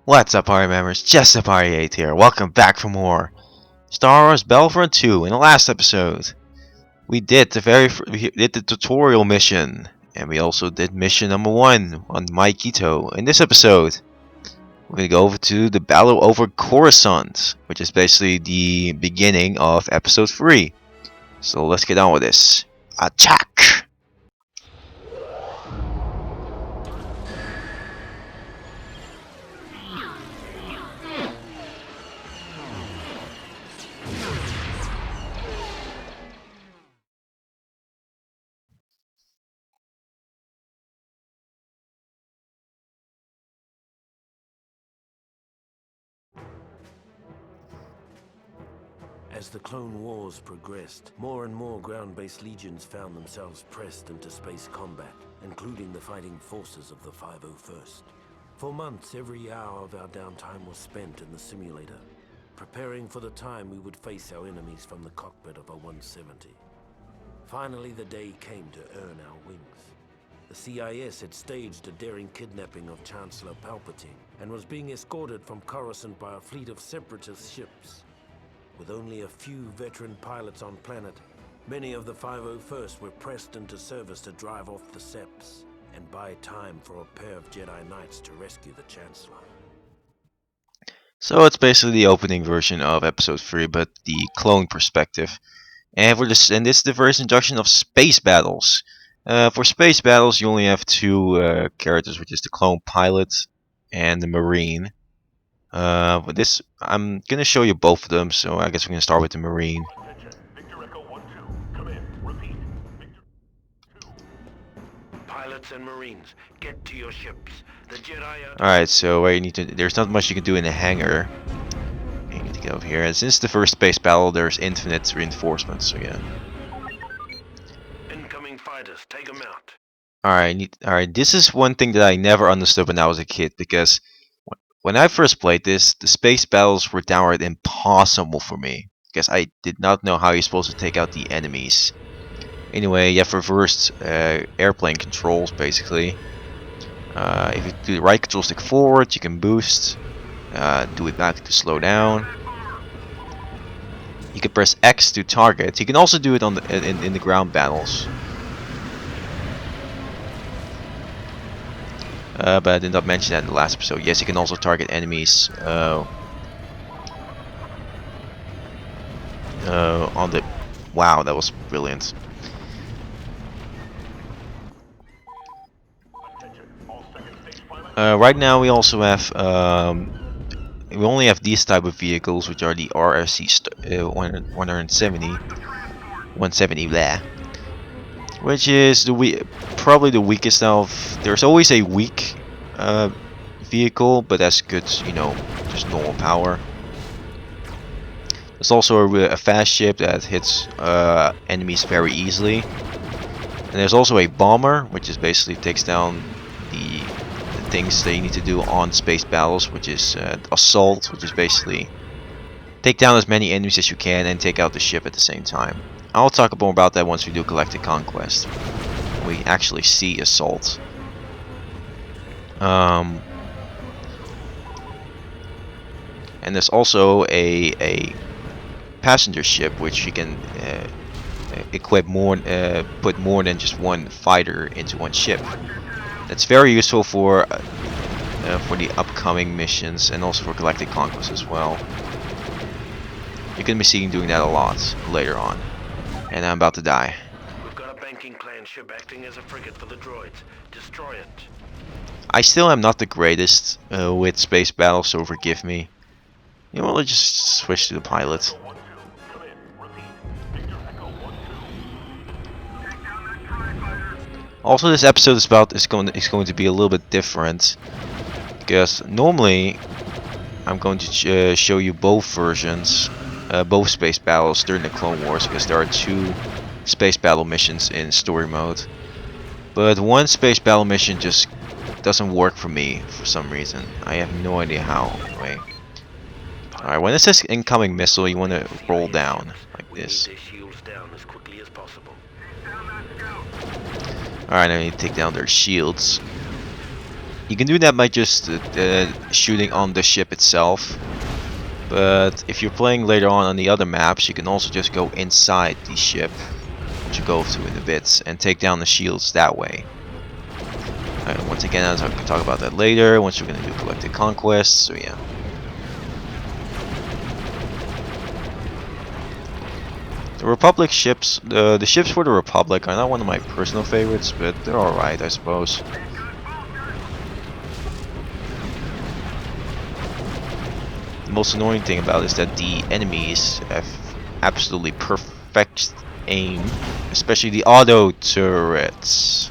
What's up, party members? Just a Party 8 here. Welcome back for more Star Wars Battlefront 2. In the last episode, we did the tutorial mission, and we also did mission number 1 on Maikito. In this episode, we're gonna go over to the battle over Coruscant, which is basically the beginning of episode 3. So let's get on with this. Attack! As the Clone Wars progressed, more and more ground-based legions found themselves pressed into space combat, including the fighting forces of the 501st. For months, every hour of our downtime was spent in the simulator, preparing for the time we would face our enemies from the cockpit of a 170. Finally, the day came to earn our wings. The CIS had staged a daring kidnapping of Chancellor Palpatine and was being escorted from Coruscant by a fleet of separatist ships. With only a few veteran pilots on planet, many of the 501st were pressed into service to drive off the Seps and buy time for a pair of Jedi Knights to rescue the Chancellor. So it's basically the opening version of episode 3, but the clone perspective. And this is the first introduction of space battles. For space battles, you only have two characters, which is the clone pilot and the marine. But this, I'm gonna show you both of them, so I guess we're gonna start with the marine. Pilots and Marines, get to your ships. The Jedi are... Alright, so where you need to, there's not much you can do in the hangar. You need to get over here. And since the first space battle, there's infinite reinforcements, so yeah. Incoming fighters, take them out. Alright, this is one thing that I never understood when I was a kid, because when I first played this, the space battles were downright impossible for me, because I did not know how you're supposed to take out the enemies. Anyway, you have reversed airplane controls, basically. If you do the right control stick forward, you can boost. Do it back to slow down. You can press X to target. You can also do it on in the ground battles. But I did not mention that in the last episode. Yes, you can also target enemies on the... Wow, that was brilliant. Right now we also have... we only have these type of vehicles, which are the RSC 170 blah, which is probably the weakest of... There's always a weak vehicle, but that's good, you know, just normal power. There's also a fast ship that hits enemies very easily. And there's also a bomber, which is basically takes down the things that you need to do on space battles, which is assault, which is basically take down as many enemies as you can and take out the ship at the same time. I'll talk more about that once we do Galactic Conquest. We actually see assault. And there's also a passenger ship, which you can equip more, put more than just one fighter into one ship. That's very useful for the upcoming missions and also for Galactic Conquest as well. You're gonna be seeing doing that a lot later on. And I'm about to die. We've got a banking clan ship acting as a frigate for the droids. Destroy it. I still am not the greatest with space battles, so forgive me. You know, let's just switch to the pilot. Also, this episode is going to be a little bit different, because normally I'm going to show you both versions, both space battles during the Clone Wars, because there are two space battle missions in story mode. But one space battle mission just doesn't work for me for some reason. I have no idea how. Anyway. Alright, when it says incoming missile, you want to roll down like this. Alright, I need to take down their shields. You can do that by just shooting on the ship itself. But if you're playing later on the other maps, you can also just go inside the ship, which you go to in a bit, and take down the shields that way. Once again, I can talk about that later, once we're going to do collective conquests, so yeah. The Republic ships, the ships for the Republic are not one of my personal favorites, but they're alright, I suppose. The most annoying thing about it is that the enemies have absolutely perfect aim, especially the auto turrets.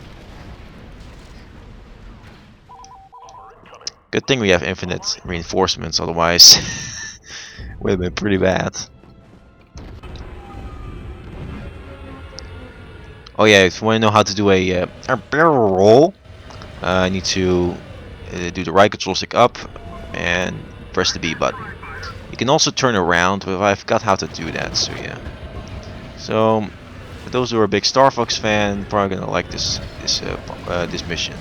Good thing we have infinite reinforcements, otherwise would have been pretty bad. Oh yeah, if you want to know how to do a barrel roll, I need to do the right control stick up and press the B button. You can also turn around, but I forgot how to do that, so yeah. So, for those who are a big Star Fox fan, probably gonna like this mission,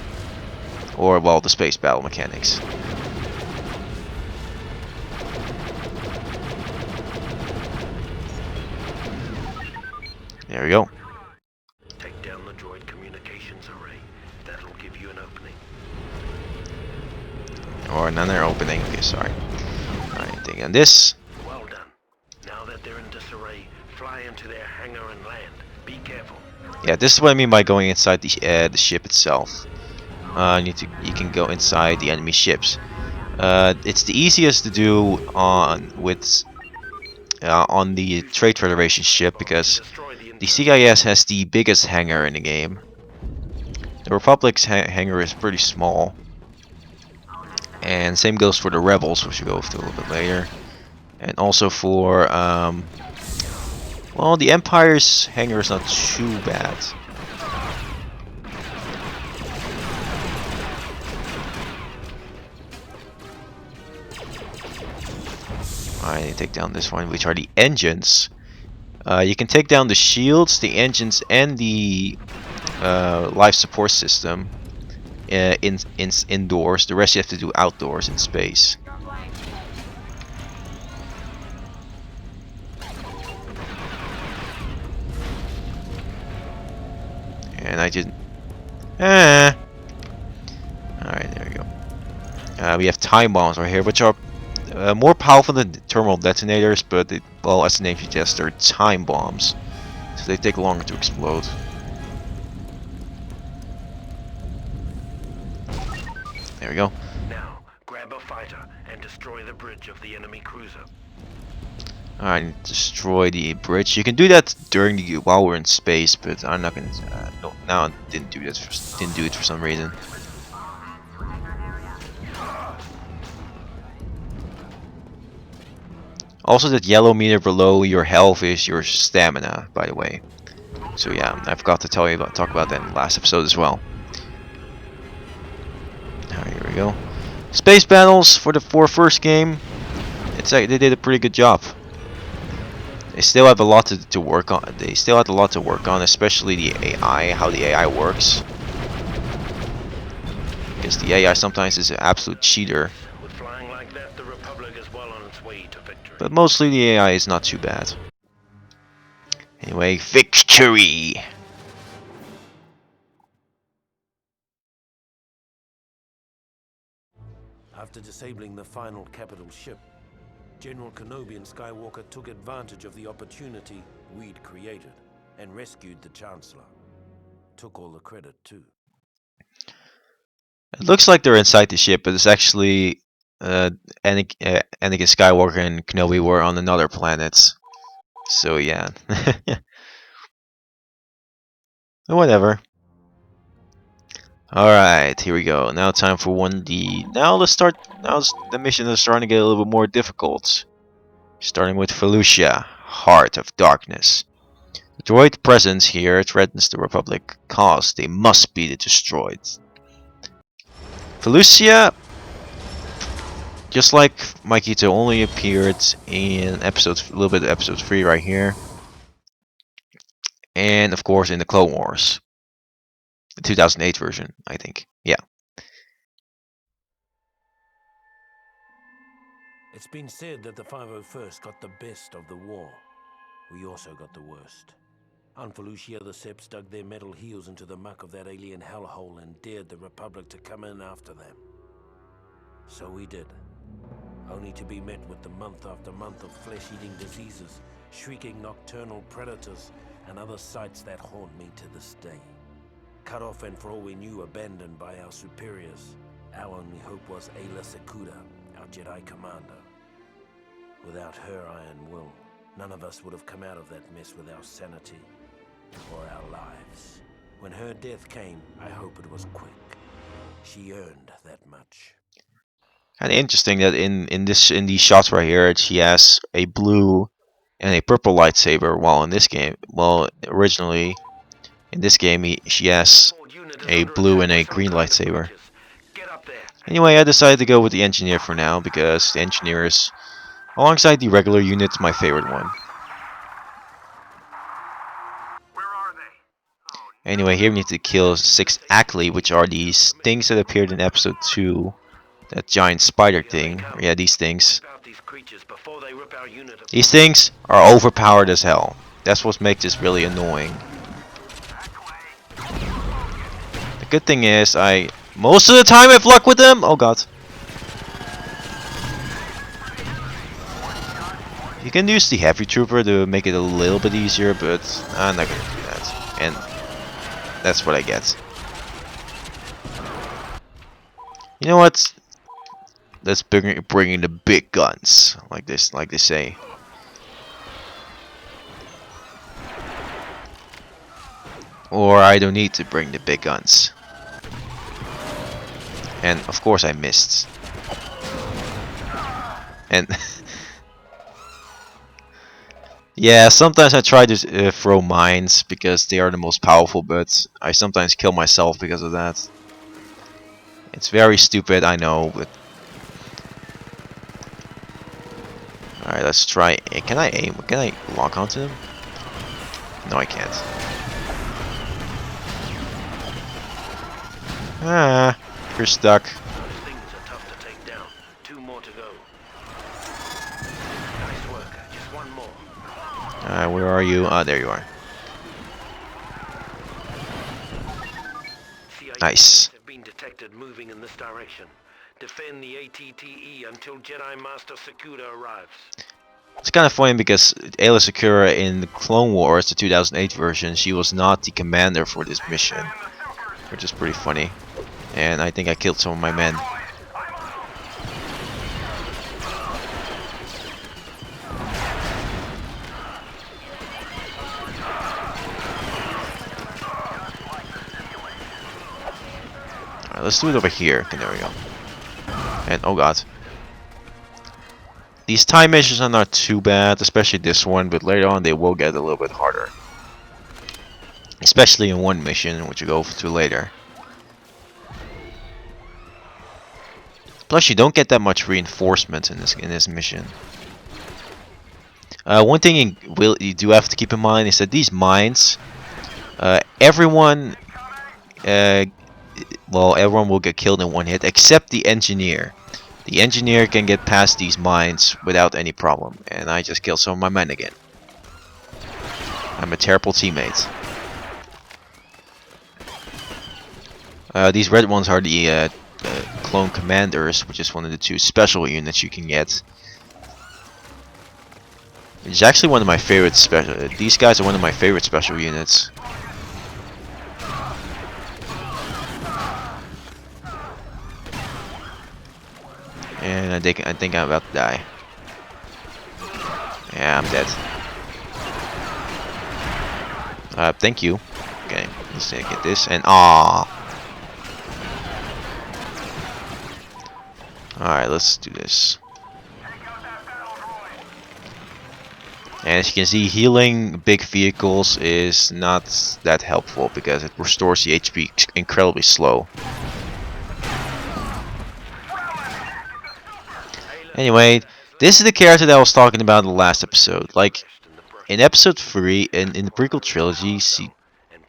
or well, the space battle mechanics. There we go. Take down the droid communications array. That'll give you an opening. Or another opening. Okay, sorry. Alright, take on this. Well done. Now that they're in disarray, fly into their hangar and land. Be careful. Yeah, this is what I mean by going inside the ship itself. You can go inside the enemy ships. It's the easiest to do on the Trade Federation ship because the CIS has the biggest hangar in the game. The Republic's hangar is pretty small. And same goes for the Rebels, which we'll go through a little bit later. And also for, well, the Empire's hangar is not too bad. I need to take down this one, which are the engines. You can take down the shields, the engines, and the life support system indoors. The rest you have to do outdoors in space. And I didn't. Alright, there we go. We have time bombs right here, which are more powerful than terminal detonators, but well, as the name suggests, they're time bombs, so they take longer to explode. There we go. Now, grab a fighter and destroy the bridge of the enemy cruiser. Alright, destroy the bridge. You can do that during while we're in space, but I'm not gonna. No, now I didn't do it for some reason. Also, that yellow meter below your health is your stamina, by the way. So yeah, I forgot to talk about that in the last episode as well. Alright, here we go. Space battles for the first game. They did a pretty good job. They still have a lot to work on. They still have a lot to work on, especially the AI, how the AI works. Because the AI sometimes is an absolute cheater. With flying like that, the Republic is well on its way to victory. But mostly the AI is not too bad. Anyway, victory! After disabling the final capital ship, General Kenobi and Skywalker took advantage of the opportunity we'd created and rescued the Chancellor. Took all the credit too. It looks like they're inside the ship, but it's actually Anakin Skywalker and Kenobi were on another planet. So yeah. Whatever. Alright, here we go. Now time for 1D. Now the mission is starting to get a little bit more difficult. Starting with Felucia, Heart of Darkness. The droid presence here threatens the Republic cause. They must be destroyed. Felucia, just like Maikito, only appeared in a little bit of episode 3 right here. And of course in the Clone Wars. The 2008 version, I think. Yeah. It's been said that the 501st got the best of the war. We also got the worst. On Felucia, the Seps dug their metal heels into the muck of that alien hellhole and dared the Republic to come in after them. So we did. Only to be met with the month after month of flesh-eating diseases, shrieking nocturnal predators, and other sights that haunt me to this day. Cut off and for all we knew, abandoned by our superiors. Our only hope was Ayla Secura, our Jedi commander. Without her iron will, none of us would have come out of that mess with our sanity or our lives. When her death came, I hope it was quick. She earned that much. Kind of interesting that in these shots right here, she has a blue and a purple lightsaber, while in this game, well, originally in this game, she has a blue and a green lightsaber. Anyway, I decided to go with the engineer for now because the engineer is, alongside the regular units, my favorite one. Anyway, here we need to kill 6 Ackley, which are these things that appeared in episode 2. That giant spider thing. Yeah, these things. These things are overpowered as hell. That's what makes this really annoying. The good thing is, most of the time have luck with them. Oh god. You can use the heavy trooper to make it a little bit easier, but I'm not gonna do that. And that's what I get. You know what? Let's bring in the big guns, like they say. Or I don't need to bring the big guns. And of course I missed. And yeah, sometimes I try to throw mines because they are the most powerful, but I sometimes kill myself because of that. It's very stupid, I know, but alright, let's try. Can I aim? Can I lock onto them? No, I can't. Ah, you're stuck. Those things are tough to take down. 2 more to go. Nice work. Just 1 more. Alright, where are you? Ah, there you are. Nice. Have been detected moving in this direction. Defend the ATTE until Jedi Master Sakura arrives. It's kind of funny because Ayla Secura in the Clone Wars, the 2008 version, she was not the commander for this mission, which is pretty funny. And I think I killed some of my men. Alright, let's do it over here. Okay, there we go. And oh god. These time missions are not too bad, especially this one, but later on they will get a little bit harder. Especially in one mission, which we'll go to later. Plus, you don't get that much reinforcement in this mission. One thing you do have to keep in mind is that these mines, everyone will get killed in one hit except the engineer. The engineer can get past these mines without any problem, and I just killed some of my men again. I'm a terrible teammate. These red ones are the clone commanders, which is one of the 2 special units you can get. It's actually one of my favorite special. These guys are one of my favorite special units. And I think I'm about to die. Yeah, I'm dead. Thank you. Okay, let's get this and Alright, let's do this. And as you can see, healing big vehicles is not that helpful because it restores the HP incredibly slow. Anyway, this is the character that I was talking about in the last episode. Like, in episode 3, in the prequel trilogy, she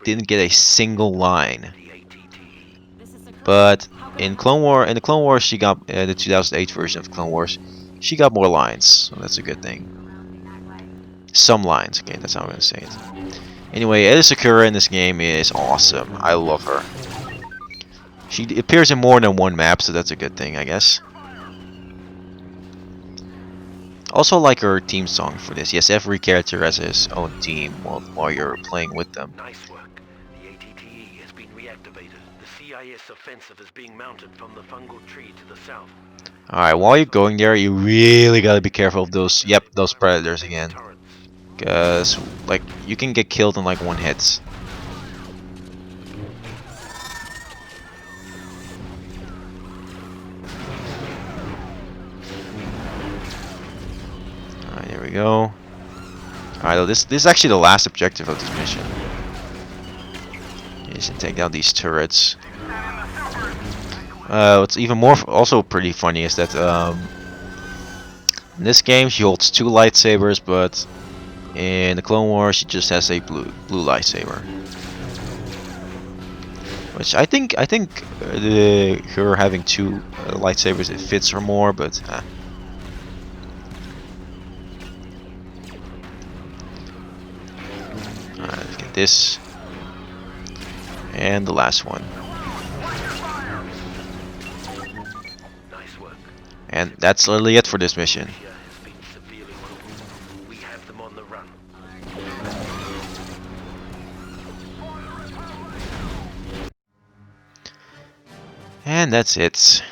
didn't get a single line. But in the Clone Wars, she got the 2008 version of Clone Wars. She got more lines, so that's a good thing. Some lines, okay, that's how I'm gonna say it. Anyway, Eda Sakura in this game is awesome. I love her. She appears in more than one map, so that's a good thing, I guess. Also like her theme song for this. Yes, every character has his own team while you're playing with them. Nice work. The ATTE has been reactivated. The CIS offensive is being mounted from the fungal tree to the south. Alright, while you're going there, you really gotta be careful of those, yep, those predators again. Because, like, you can get killed in like one hit. Alright, here we go. Alright, this is actually the last objective of this mission. You should take down these turrets. What's even more also pretty funny is that in this game she holds 2 lightsabers, but in the Clone Wars she just has a blue lightsaber. Which I think her having 2 lightsabers, it fits her more, but Alright, let's get this. And the last one. Nice work. And that's literally it for this mission. Has been severely wounded. We have them on the run. And that's it.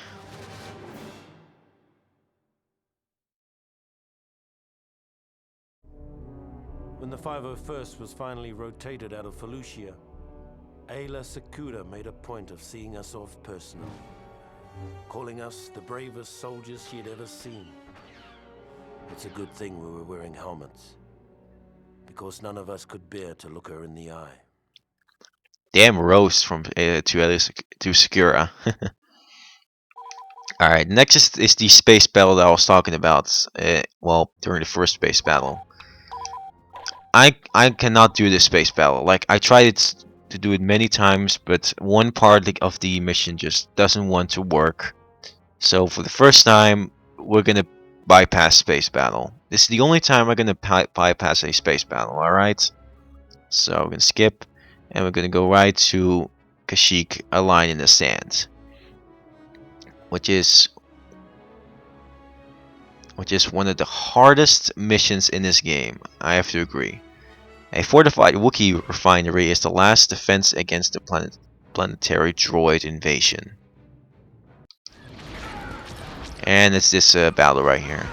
When the 501st was finally rotated out of Felucia, Ayla Sakura made a point of seeing us off personally, calling us the bravest soldiers she had ever seen. It's a good thing we were wearing helmets, because none of us could bear to look her in the eye. Damn roast from to Sakura. Alright, next is the space battle that I was talking about. Well, during the first space battle. I cannot do this space battle. Like, I tried to do it many times, but one part of the mission just doesn't want to work. So for the first time, we're gonna bypass space battle. This is the only time we're gonna bypass a space battle. All right. So we're gonna skip, and we're gonna go right to Kashyyyk, a line in the sand, which is one of the hardest missions in this game. I have to agree. A fortified Wookiee refinery is the last defense against the planetary droid invasion. And it's this battle right here.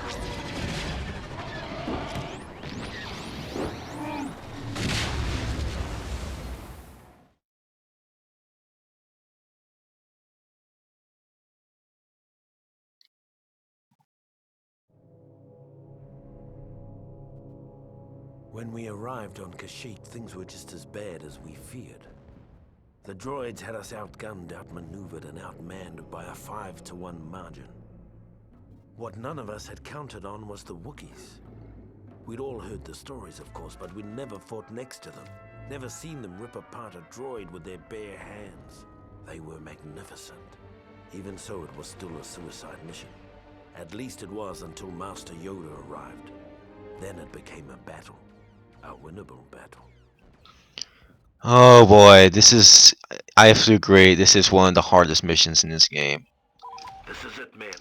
When we arrived on Kashyyyk, things were just as bad as we feared. The droids had us outgunned, outmaneuvered, and outmanned by a 5-to-1 margin. What none of us had counted on was the Wookiees. We'd all heard the stories, of course, but we'd never fought next to them. Never seen them rip apart a droid with their bare hands. They were magnificent. Even so, it was still a suicide mission. At least it was until Master Yoda arrived. Then it became a battle. A winnable battle. Oh boy, this is... I have to agree, this is one of the hardest missions in this game. This is it, men.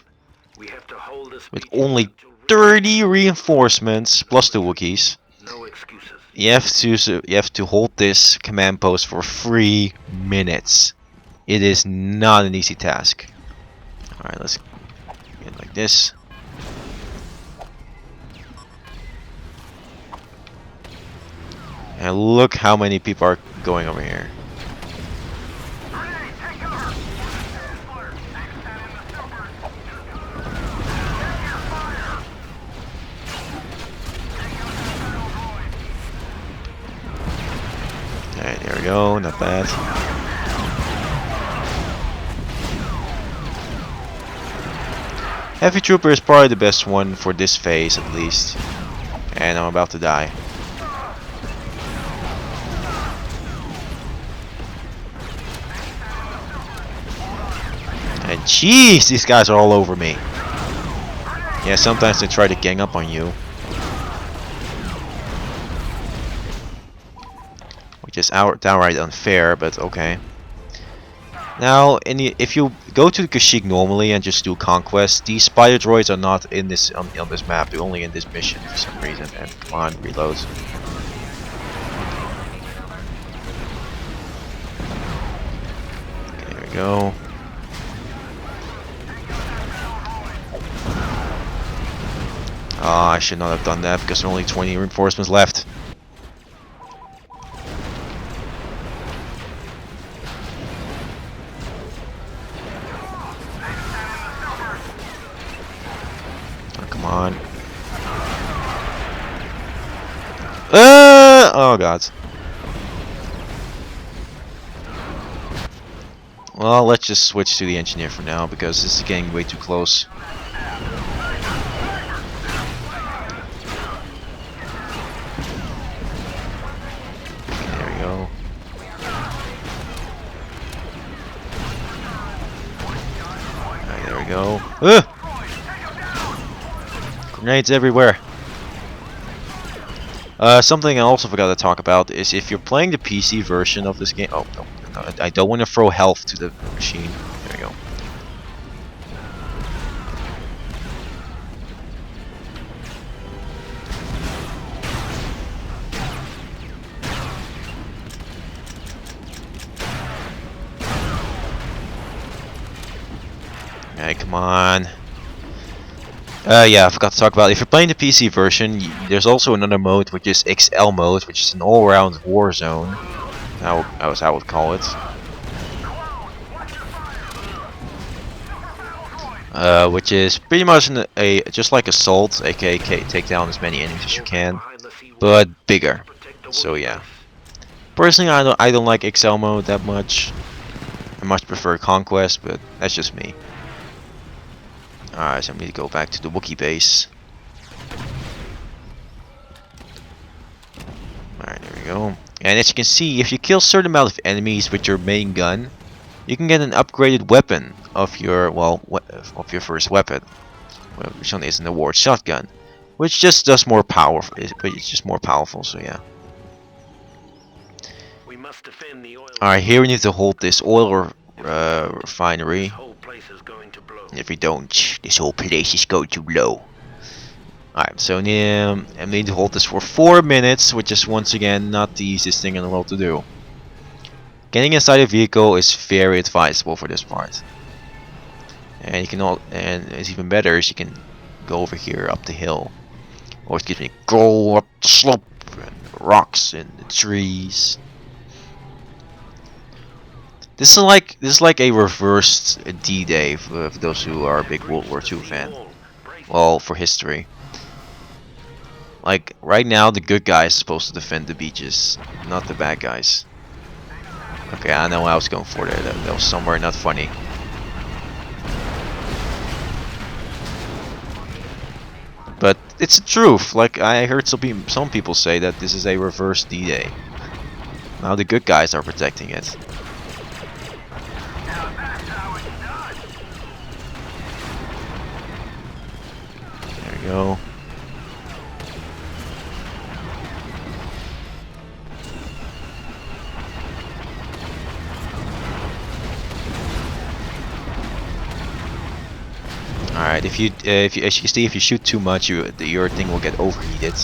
We have to hold this With only 30 reinforcements, plus the Wookiees. No excuses. You have to hold this command post for 3 minutes. It is not an easy task. Alright, let's get like this. And look how many people are going over here. Alright, there we go, not bad. Heavy Trooper is probably the best one for this phase at least. And I'm about to die. And jeez, these guys are all over me. Yeah, sometimes they try to gang up on you, which is downright unfair, but okay. Now, if you go to the Kashyyyk normally and just do conquest, these spider droids are not in this on this map. They're only in this mission for some reason. And come on, reload. Okay, there we go. Ah, I should not have done that because there are only 20 reinforcements left. Oh, come on. Oh god. Well, let's just switch to the engineer for now because this is getting way too close. Okay, there we go. Alright, there we go. Grenades everywhere. Something I also forgot to talk about is if you're playing the PC version of this game. Oh no, no, I don't want to throw health to the machine. There we go. Hey, come on. Yeah, I forgot to talk about it. If you're playing the PC version, there's also another mode which is XL mode, which is an all-round war zone. As I would call it. Which is pretty much just like Assault, aka take down as many enemies as you can, but bigger. So yeah. Personally, I don't like XL mode that much. I much prefer Conquest, but that's just me. Alright, so I need to go back to the Wookiee base. Alright, there we go. And as you can see, if you kill a certain amount of enemies with your main gun, you can get an upgraded weapon of your, well, of your first weapon. Which one is an award shotgun. Which just does more power, but it's just more powerful, so yeah. Alright, here we need to hold this oil refinery. If we don't, this whole place is going to blow. Alright, so I need to hold this for 4 minutes, which is once again not the easiest thing in the world to do. Getting inside a vehicle is very advisable for this part. And you can and it's even better is you can go over here up the hill. Or excuse me, go up the slope and rocks and the trees. This is like a reversed D-Day for those who are a big World War II fan. Well, for history. Like right now, the good guys are supposed to defend the beaches, not the bad guys. Okay, I know what I was going for there. That was somewhere not funny. But it's the truth. Like I heard some people say that this is a reverse D-Day. Now the good guys are protecting it. There we go. Alright, as you can see, if you shoot too much, your thing will get overheated,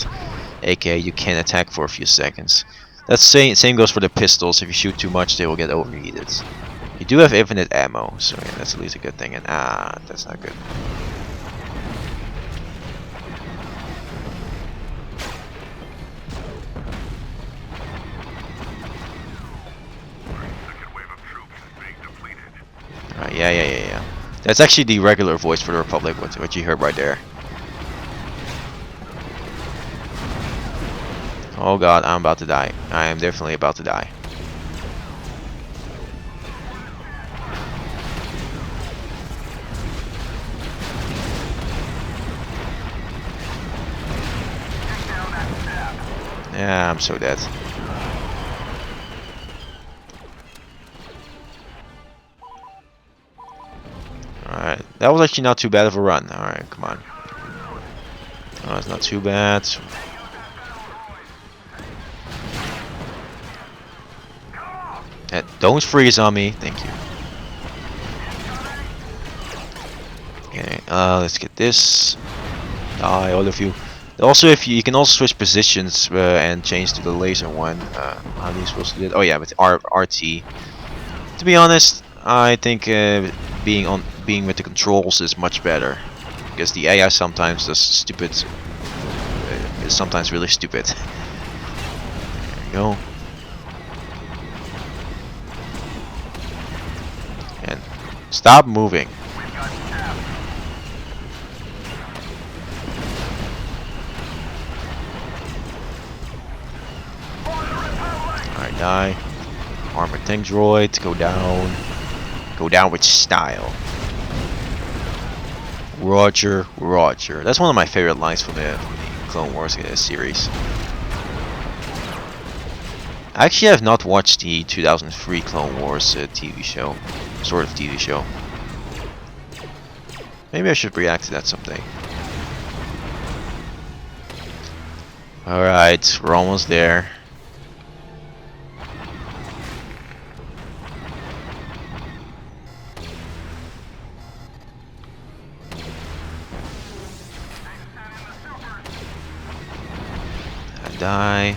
aka you can't attack for a few seconds. That's same goes for the pistols. If you shoot too much, they will get overheated. You do have infinite ammo, so yeah, that's at least a good thing. And that's not good. Alright, yeah. That's actually the regular voice for the Republic, what you heard right there. Oh god, I'm about to die. I am definitely about to die. Yeah, I'm so dead. Alright, that was actually not too bad of a run. Alright, come on. Oh, it's not too bad. Don't freeze on me. Thank you. Okay, let's get this. Die, all of you. Also, if you can also switch positions and change to the laser one. How are you supposed to do it? Oh yeah, with RT. To be honest, I think being with the controls is much better, because the AI sometimes does stupid. Is sometimes really stupid. There we go. And stop moving. Alright, die. Armored tank droid, go down. Go down with style. Roger, Roger. That's one of my favorite lines from the Clone Wars series. I actually have not watched the 2003 Clone Wars TV show. Sort of TV show. Maybe I should react to that someday. Alright, we're almost there. I die.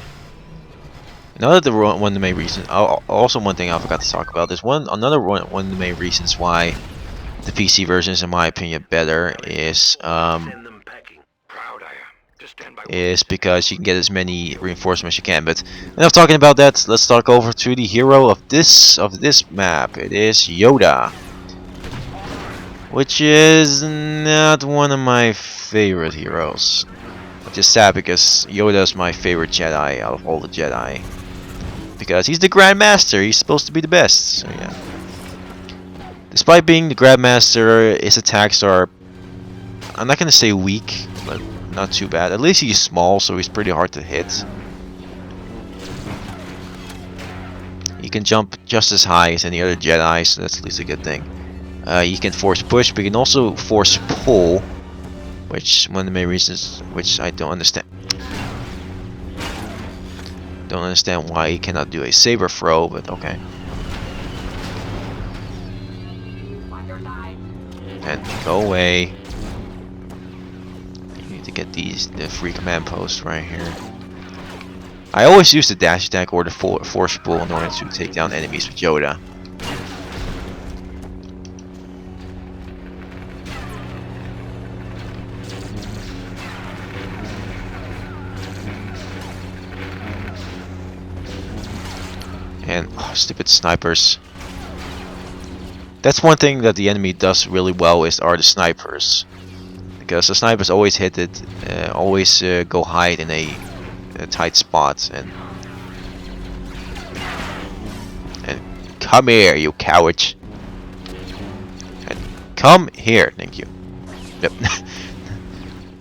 One of the main reasons. Also, one thing I forgot to talk about. There's another one of the main reasons why the PC version is, in my opinion, better is because you can get as many reinforcements as you can. But enough talking about that. Let's talk over to the hero of this map. It is Yoda, which is not one of my favorite heroes. Which is sad, because Yoda is my favorite Jedi out of all the Jedi. Because he's the Grand Master, he's supposed to be the best. So yeah. Despite being the Grand Master, his attacks are, I'm not gonna say weak, but not too bad. At least he's small, so he's pretty hard to hit. He can jump just as high as any other Jedi, so that's at least a good thing. He can force push, but he can also force pull, which one of the main reasons which I don't understand. Don't understand why he cannot do a saber throw, but okay. And go away. You need to get the free command posts right here. I always use the dash attack or the force pull in order to take down enemies with Yoda. And stupid snipers. That's one thing that the enemy does really well are the snipers, because the snipers always hit it, always go hide in a tight spot, and come here, you coward! And come here, thank you. Yep.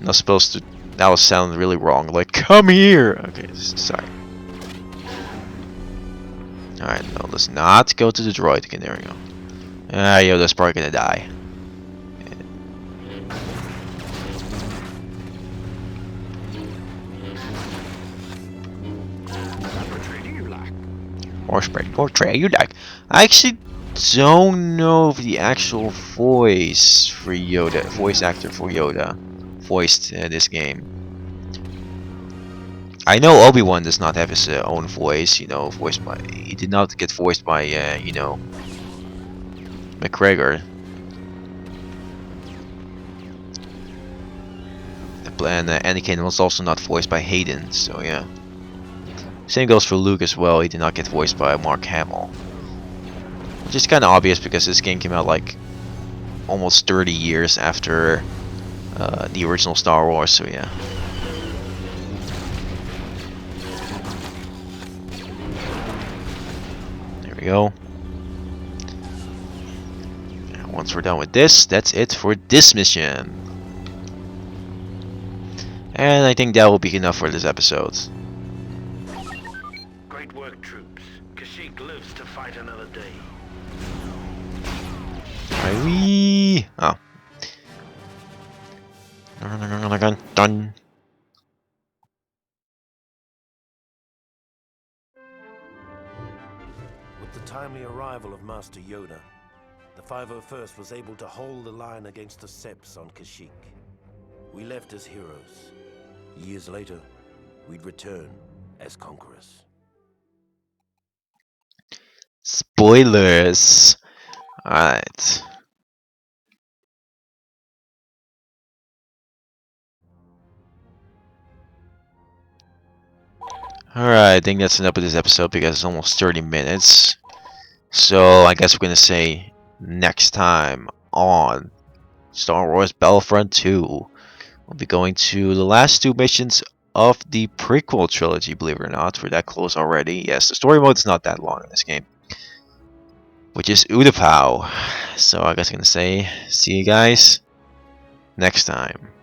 Not supposed to. That was sounded really wrong. Like, come here. Okay, sorry. Alright, no, let's not go to the droid again. There we go. Yoda's probably gonna die. Portray you like. I actually don't know if the actual voice actor for Yoda, voiced this game. I know Obi-Wan does not have his own voice, you know, he did not get voiced by, you know, McGregor. And Anakin was also not voiced by Hayden, so yeah. Same goes for Luke as well, he did not get voiced by Mark Hamill. Which is kind of obvious, because this game came out like almost 30 years after the original Star Wars, so yeah. Go. And once we're done with this, that's it for this mission. And I think that will be enough for this episode. Great work, troops. Kashyyyk lives to fight another day. Wee! Oh. Done. Master Yoda, the 501st was able to hold the line against the Seps on Kashyyyk. We left as heroes. Years later, we'd return as conquerors. Spoilers. Alright. Alright, I think that's enough of this episode because it's almost 30 minutes. So I guess we're gonna say next time on Star Wars Battlefront 2, we'll be going to the last two missions of the prequel trilogy, believe it or not. We're that close already. Yes, the story mode's not that long in this game, which is Utapau. So I guess I'm gonna say see you guys next time.